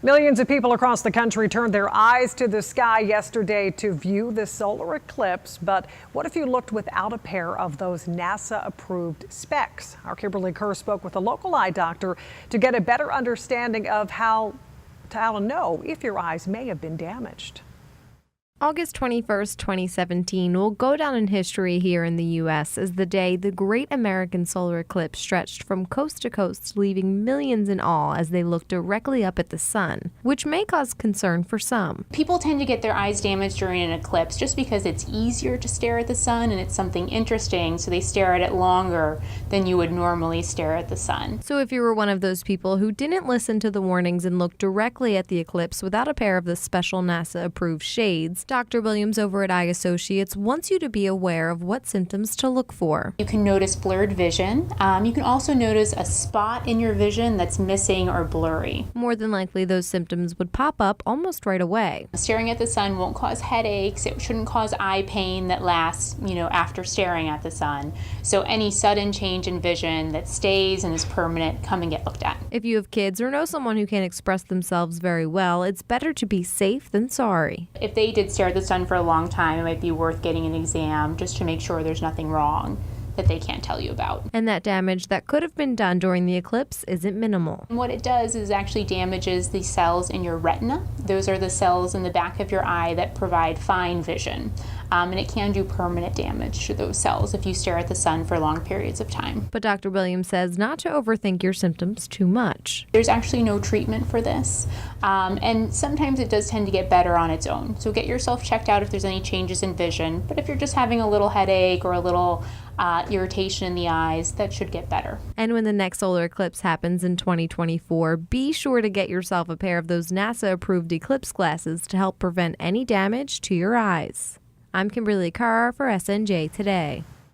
Millions of people across the country turned their eyes to the sky yesterday to view the solar eclipse. But what if you looked without a pair of those NASA-approved specs? Our Kimberly Kerr spoke with a local eye doctor to get a better understanding of how to know if your eyes may have been damaged. August 21st, 2017 will go down in history here in the U.S. as the day the great American solar eclipse stretched from coast to coast, leaving millions in awe as they looked directly up at the sun, which may cause concern for some. People tend to get their eyes damaged during an eclipse just because it's easier to stare at the sun and it's something interesting, so they stare at it longer than you would normally stare at the sun. So if you were one of those people who didn't listen to the warnings and looked directly at the eclipse without a pair of the special NASA-approved shades, Dr. Williams over at Eye Associates wants you to be aware of what symptoms to look for. You can notice blurred vision. You can also notice a spot in your vision that's missing or blurry. More than likely, those symptoms would pop up almost right away. Staring at the sun won't cause headaches. It shouldn't cause eye pain that lasts, after staring at the sun. So any sudden change in vision that stays and is permanent, come and get looked at. If you have kids or know someone who can't express themselves very well, it's better to be safe than sorry. If they did stare at the sun for a long time, it might be worth getting an exam just to make sure there's nothing wrong that they can't tell you about. And that damage that could have been done during the eclipse isn't minimal. And what it does is actually damages the cells in your retina. Those are the cells in the back of your eye that provide fine vision. And it can do permanent damage to those cells if you stare at the sun for long periods of time. But Dr. Williams says not to overthink your symptoms too much. There's actually no treatment for this. And sometimes it does tend to get better on its own. So get yourself checked out if there's any changes in vision. But if you're just having a little headache or a little irritation in the eyes, that should get better. And when the next solar eclipse happens in 2024, be sure to get yourself a pair of those NASA-approved eclipse glasses to help prevent any damage to your eyes. I'm Kimberly Kerr for SNJ Today.